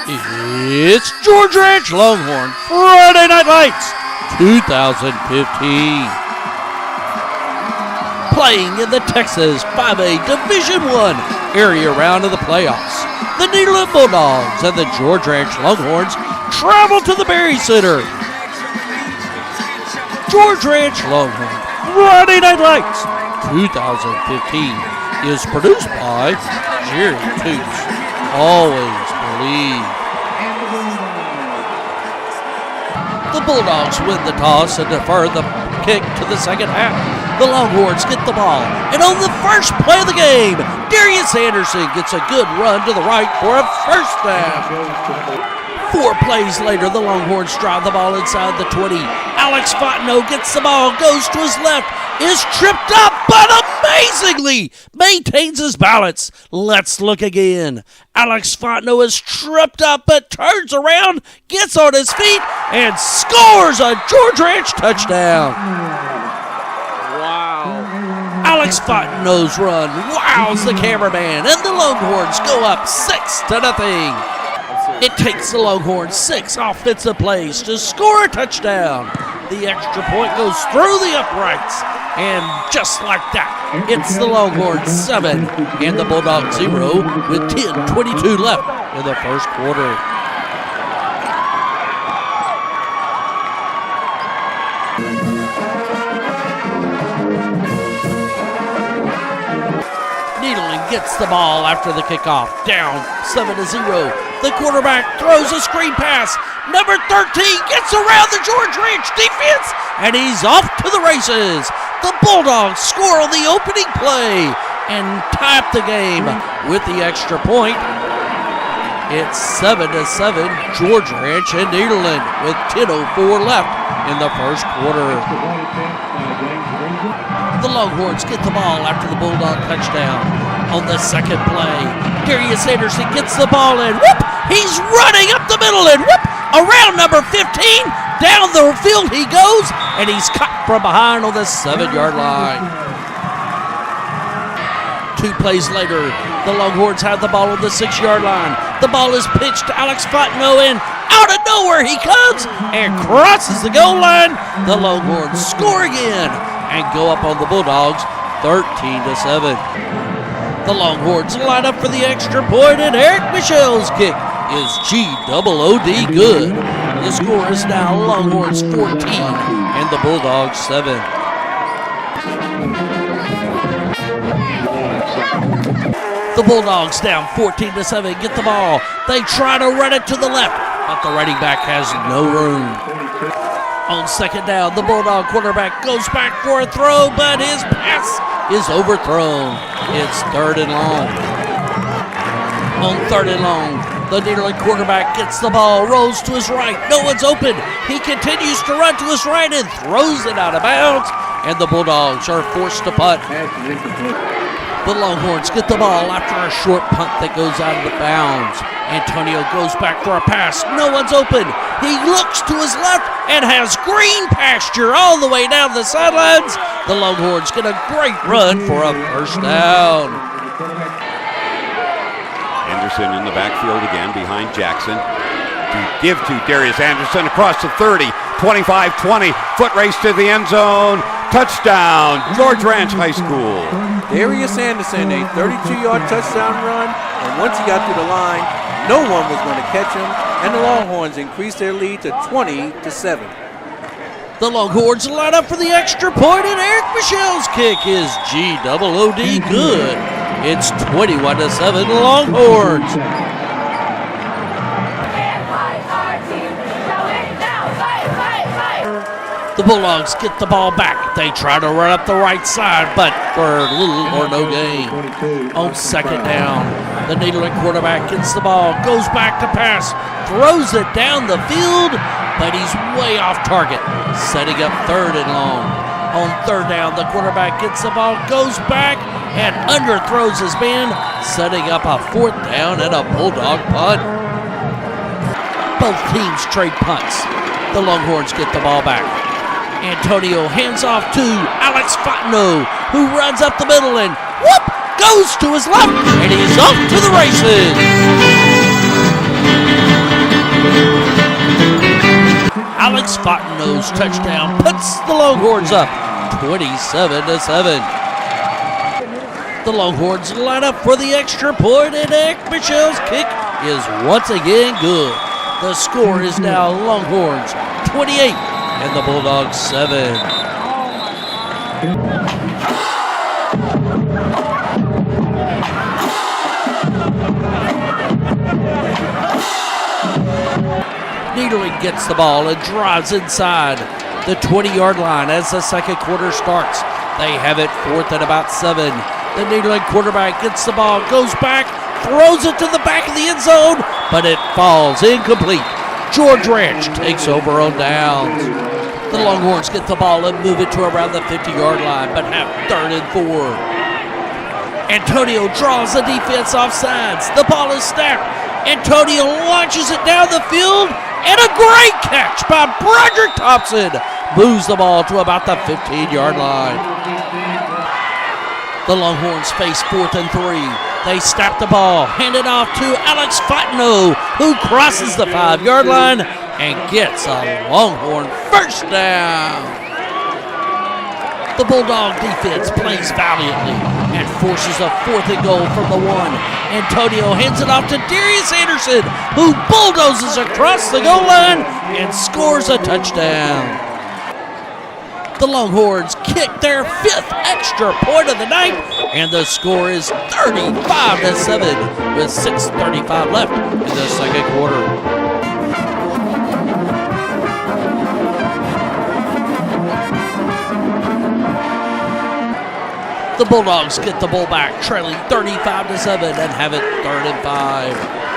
It's George Ranch Longhorn Friday Night Lights 2015. Playing in the Texas 5A Division I area round of the playoffs, the Nederland Bulldogs and the George Ranch Longhorns travel to the Berry Center. George Ranch Longhorn Friday Night Lights 2015 is produced by Jerry Toots. Always believe. The Bulldogs win the toss and defer the kick to the second half. The Longhorns get the ball, and on the first play of the game, Darius Anderson gets a good run to the right for a first down. 4 plays later, the Longhorns drive the ball inside the 20. Alex Fontenot gets the ball, goes to his left, is tripped up, but amazingly maintains his balance. Let's look again. Alex Fontenot is tripped up, but turns around, gets on his feet, and scores a George Ranch touchdown. Wow. Alex Fontenot's run wows the cameraman, and the Longhorns go up 6-0. It takes the Longhorns 6 offensive plays to score a touchdown. The extra point goes through the uprights, and just like that, it's the Longhorns 7 and the Bulldogs 0 with 10:22 left in the first quarter. Nederland gets the ball after the kickoff, down 7-0. The quarterback throws a screen pass. Number 13 gets around the George Ranch defense, and he's off to the races. The Bulldogs score on the opening play and tie up the game with the extra point. It's 7-7, George Ranch and Nederland with 10:04 left in the first quarter. The Longhorns get the ball after the Bulldog touchdown. On the second play, Darius Anderson gets the ball and whoop! He's running up the middle and whoop! Around number 15, down the field he goes, and he's caught from behind on the 7-yard line. 2 plays later, the Longhorns have the ball on the 6-yard line. The ball is pitched to Alex Fontenot, and out of nowhere he comes and crosses the goal line. The Longhorns score again and go up on the Bulldogs 13-7. The Longhorns line up for the extra point, and Eric Michel's kick is G-double-O-D good. The score is now Longhorns 14 and the Bulldogs 7. The Bulldogs down 14-7, get the ball. They try to run it to the left, but the running back has no room. On second down, the Bulldog quarterback goes back for a throw, but his pass is overthrown. It's 3rd and long. On 3rd and long, the Nederland quarterback gets the ball, rolls to his right. No one's open. He continues to run to his right and throws it out of bounds, and the Bulldogs are forced to punt. The Longhorns get the ball after a short punt that goes out of the bounds. Antonio goes back for a pass. No one's open. He looks to his left and has green pasture all the way down the sidelines. The Longhorns get a great run for a first down. Anderson in the backfield again behind Jackson. To give to Darius Anderson across the 30, 25-20. Foot race to the end zone. Touchdown, George Ranch High School. Darius Anderson, a 32-yard touchdown run, and once he got to the line, no one was going to catch him, and the Longhorns increased their lead to 20-7. The Longhorns line up for the extra point, and Eric Michel's kick is G-double-O-D good. It's 21-7 Longhorns. The Bulldogs get the ball back. They try to run up the right side, but for little or no gain. On second down, the Nederland quarterback gets the ball, goes back to pass, throws it down the field, but he's way off target, setting up 3rd and long. On 3rd down, the quarterback gets the ball, goes back, and underthrows his man, setting up a 4th down and a Bulldog punt. Both teams trade punts. The Longhorns get the ball back. Antonio hands off to Alex Fontenot, who runs up the middle and whoop, goes to his left, and he's off to the races. Alex Fontenot's touchdown puts the Longhorns up 27-7. The Longhorns line up for the extra point, and Nick Michel's kick is once again good. The score is now Longhorns 28 and the Bulldogs 7. Nederland gets the ball and drives inside the 20-yard line as the second quarter starts. They have it fourth and about 7. The Nederland quarterback gets the ball, goes back, throws it to the back of the end zone, but it falls incomplete. George Ranch takes over on downs. The Longhorns get the ball and move it to around the 50-yard line, but have 3rd and 4. Antonio draws the defense off sides. The ball is snapped. Antonio launches it down the field, and a great catch by Broderick Thompson moves the ball to about the 15-yard line. The Longhorns face 4th and 3. They snap the ball, hand it off to Alex Fontenot, who crosses the 5-yard line and gets a Longhorn first down. The Bulldog defense plays valiantly and forces a 4th and goal from the 1. Antonio hands it off to Darius Anderson, who bulldozes across the goal line and scores a touchdown. The Longhorns kick their 5th extra point of the night, and the score is 35-7 with 6:35 left in the second quarter. The Bulldogs get the ball back, trailing 35-7 and have it 3rd and 5.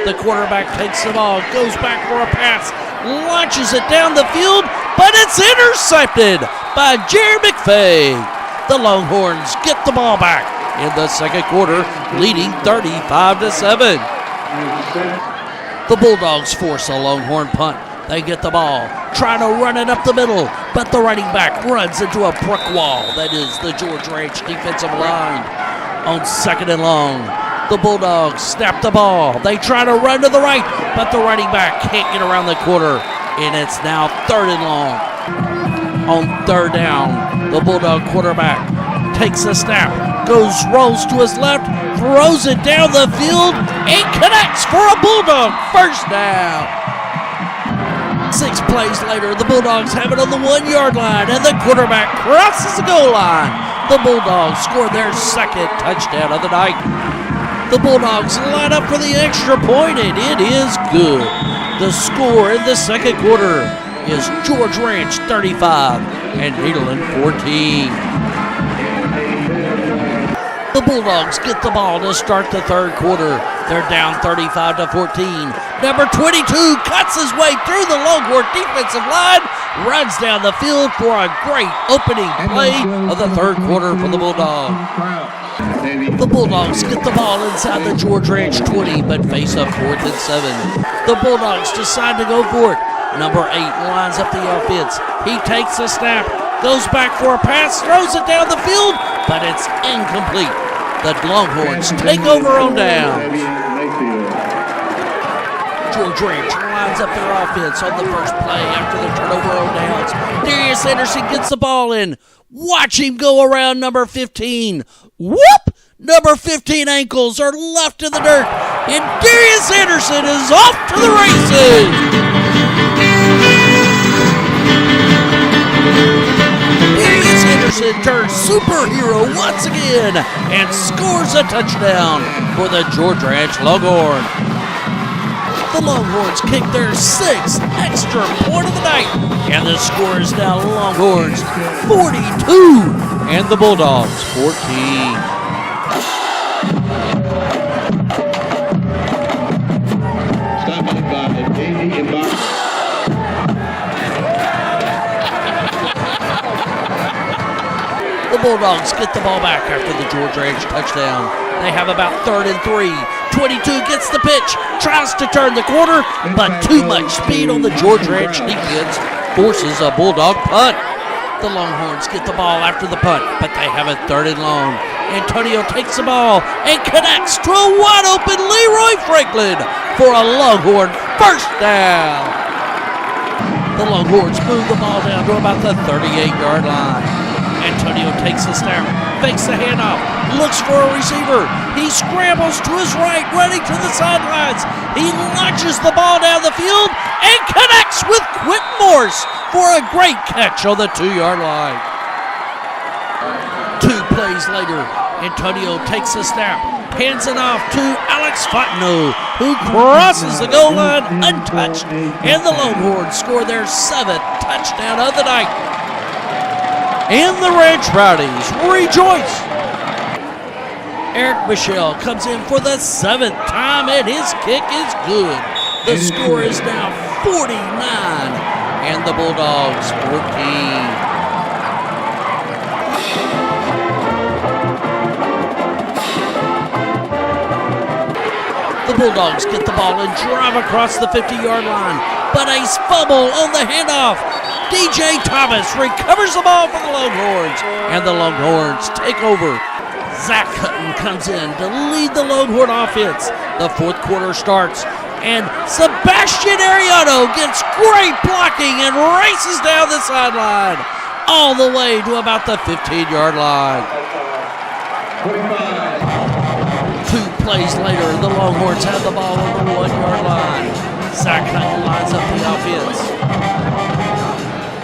The quarterback takes the ball, goes back for a pass, launches it down the field, but it's intercepted by Jerry McFay. The Longhorns get the ball back in the second quarter, leading 35-7. The Bulldogs force a Longhorn punt. They get the ball, trying to run it up the middle, but the running back runs into a brick wall. That is the George Ranch defensive line. On 2nd and long, the Bulldogs snap the ball. They try to run to the right, but the running back can't get around the corner, and it's now 3rd and long. On 3rd down, the Bulldog quarterback takes a snap, rolls to his left, throws it down the field, and connects for a Bulldog first down. 6 plays later, the Bulldogs have it on the 1-yard line, and the quarterback crosses the goal line. The Bulldogs score their 2nd touchdown of the night. The Bulldogs line up for the extra point, and it is good. The score in the second quarter is George Ranch 35 and Nederland 14. The Bulldogs get the ball to start the third quarter. They're down 35-14. Number 22 cuts his way through the Longhorn defensive line, runs down the field for a great opening play of the third quarter for the Bulldogs. The Bulldogs get the ball inside the George Ranch 20, but face a 4th and 7. The Bulldogs decide to go for it. Number 8 lines up the offense. He takes the snap, goes back for a pass, throws it down the field, but it's incomplete. The Longhorns take over on downs. George Ranch lines up their offense on the first play after the turnover on downs. Darius Anderson gets the ball in. Watch him go around number 15. Whoop! Number 15 ankles are left in the dirt, and Darius Anderson is off to the races. Darius Anderson turns superhero once again and scores a touchdown for the George Ranch Longhorns. The Longhorns kick their 6th extra point of the night, and the score is now Longhorns 42 and the Bulldogs 14. The Bulldogs get the ball back after the George Ranch touchdown. They have about 3rd and 3. 22 gets the pitch, tries to turn the corner, but too much speed on the George Ranch defense forces a Bulldog punt. The Longhorns get the ball after the punt, but they have a 3rd and long. Antonio takes the ball and connects to a wide-open Leroy Franklin for a Longhorn first down. The Longhorns move the ball down to about the 38-yard line. Antonio takes a snap, fakes the handoff, looks for a receiver. He scrambles to his right, running to the sidelines. He launches the ball down the field and connects with Quentin Morse for a great catch on the 2-yard line. 2 plays later, Antonio takes a snap, hands it off to Alex Fontenot, who crosses the goal line untouched, and the Longhorns score their 7th touchdown of the night. And the Ranch Rowdies rejoice. Eric Michelle comes in for the 7th time, and his kick is good. The score is now 49, and the Bulldogs 14. The Bulldogs get the ball and drive across the 50-yard line, but a fumble on the handoff. DJ Thomas recovers the ball for the Longhorns, and the Longhorns take over. Zach Hutton comes in to lead the Longhorn offense. The 4th quarter starts, and Sebastian Ariano gets great blocking and races down the sideline all the way to about the 15-yard line. 2 plays later, the Longhorns have the ball on the 1-yard line. Zach Hutton lines up the offense.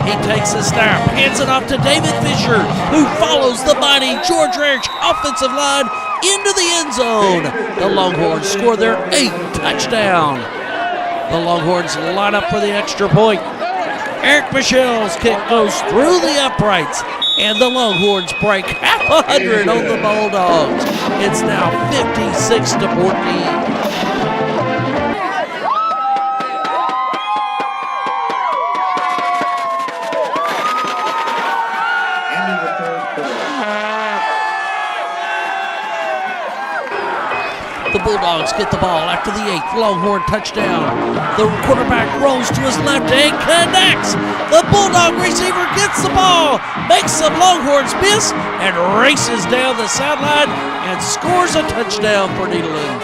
He takes a snap, hands it off to David Fisher, who follows the mighty George Ranch offensive line into the end zone. The Longhorns score their 8th touchdown. The Longhorns line up for the extra point. Eric Michelle's kick goes through the uprights, and the Longhorns break half 100 on the Bulldogs. It's now 56-14. The Bulldogs get the ball after the 8th Longhorn touchdown. The quarterback rolls to his left and connects. The Bulldog receiver gets the ball, makes some Longhorns miss, and races down the sideline and scores a touchdown for Nederland.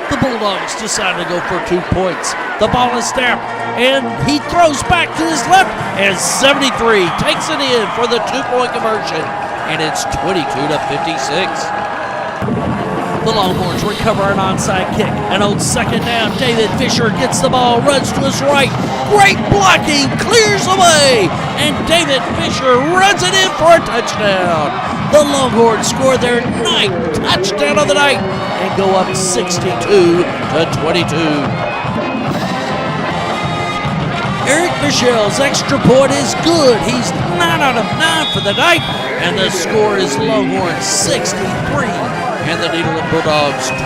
The Bulldogs decide to go for 2 points. The ball is snapped, and he throws back to his left, and 73 takes it in for the 2-point conversion, and it's 22-56. The Longhorns recover an onside kick, and on 2nd down, David Fisher gets the ball, runs to his right. Great blocking, clears away, and David Fisher runs it in for a touchdown. The Longhorns score their 9th touchdown of the night and go up 62-22. Eric Michelle's extra point is good. He's 9 out of 9 for the night, and the score is Longhorns 63. And the Nederland Bulldogs 22.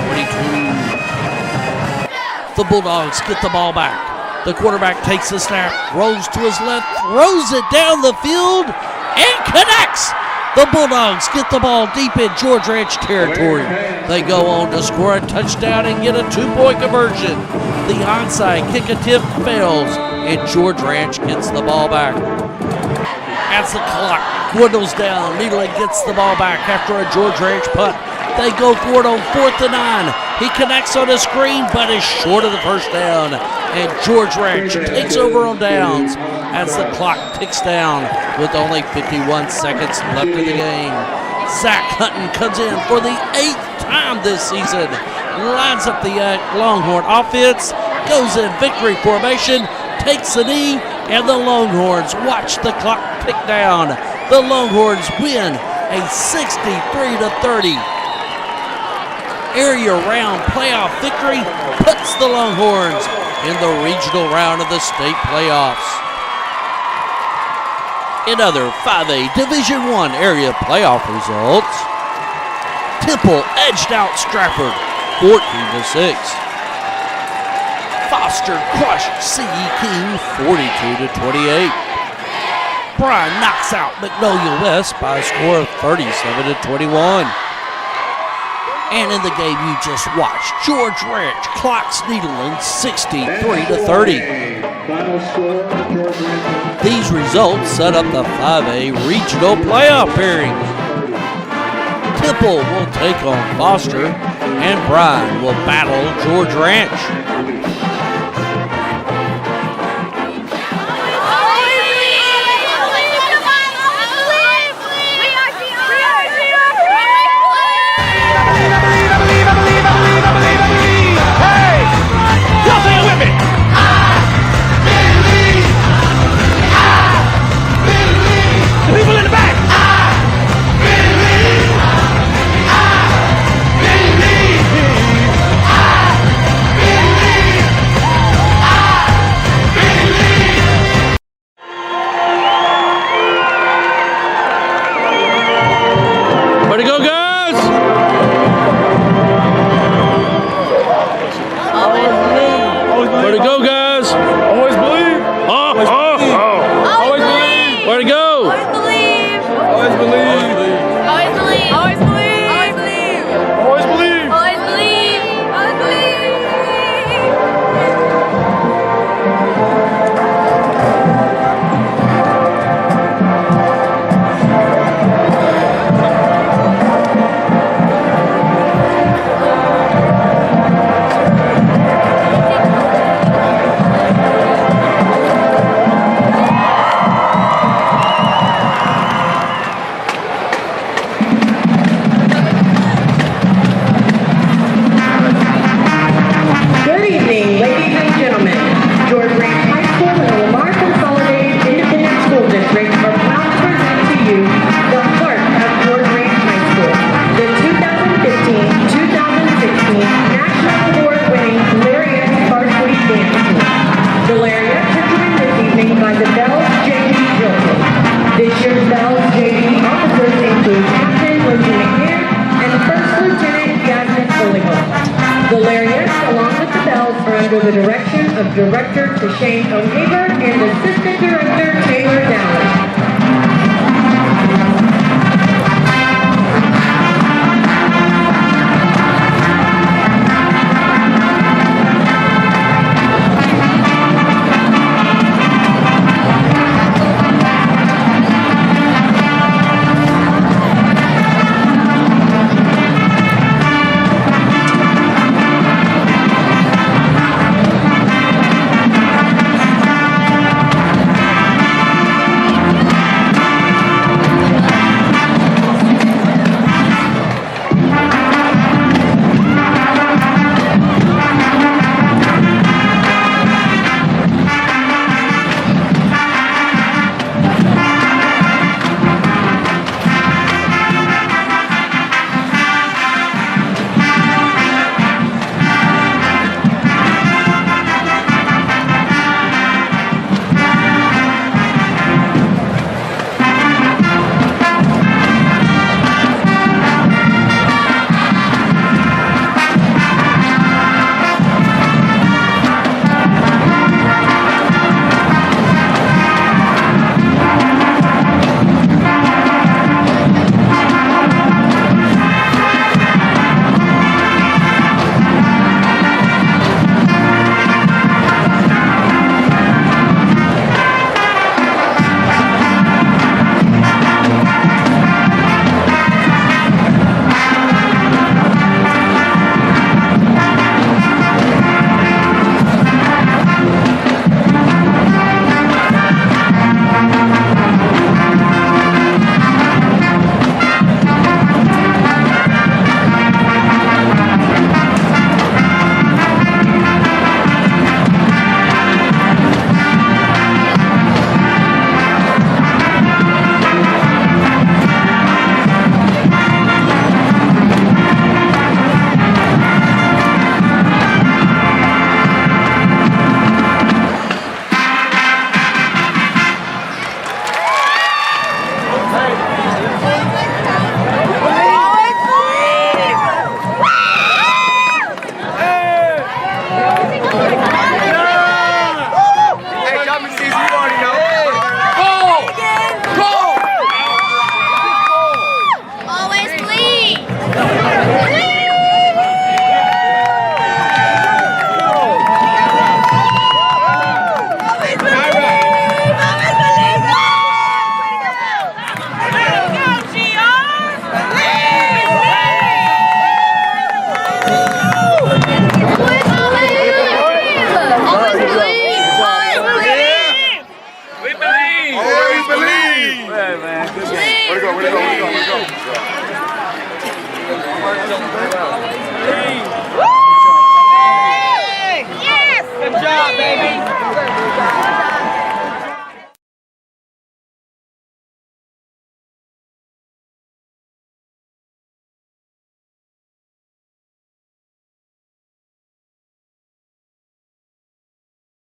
The Bulldogs get the ball back. The quarterback takes the snap, rolls to his left, throws it down the field, and connects. The Bulldogs get the ball deep in George Ranch territory. They go on to score a touchdown and get a 2-point conversion. The onside kick attempt fails, and George Ranch gets the ball back. As the clock dwindles down, Nederland gets the ball back after a George Ranch punt. They go for it on 4th and 9. He connects on a screen, but is short of the first down. And George Ranch takes over on downs as the clock ticks down with only 51 seconds left in the game. Zach Hutton comes in for the 8th time this season. Lines up the Longhorn offense, goes in victory formation, takes the knee, and the Longhorns watch the clock tick down. The Longhorns win a 63-30 area round playoff victory, puts the Longhorns in the regional round of the state playoffs. In other 5A Division I area playoff results, Temple edged out Stratford 14-6. Foster crushed C.E. King 42-28. Bryan knocks out Magnolia West by a score of 37-21. And in the game you just watched, George Ranch clocks Nederland 63-30. These results set up the 5A regional playoff pairing. Temple will take on Foster, and Bryan will battle George Ranch. Where to go, guys? Always believe. Always believe. Where to go? Always believe. Always believe. Always believe. Always believe. Always believe. Always believe. Always believe. Always believe. Good evening, ladies and gentlemen. George Ranch High School and the Lamar Consolidated Independent School District are proud to present to you the heart of George Ranch High School, the 2015-2016 National Award-winning Lariat Varsity Dance Team. The Lariat are joined this evening by the Bells JV Jilted. This year's Bells JV officers include Captain Lindsay McNair and First Lieutenant Jasmine Oliver. The Lariats, along with the Bells, are under the direction of Director Tashane O'Haver and Assistant Director Taylor Dowling. Yes! Good job, baby.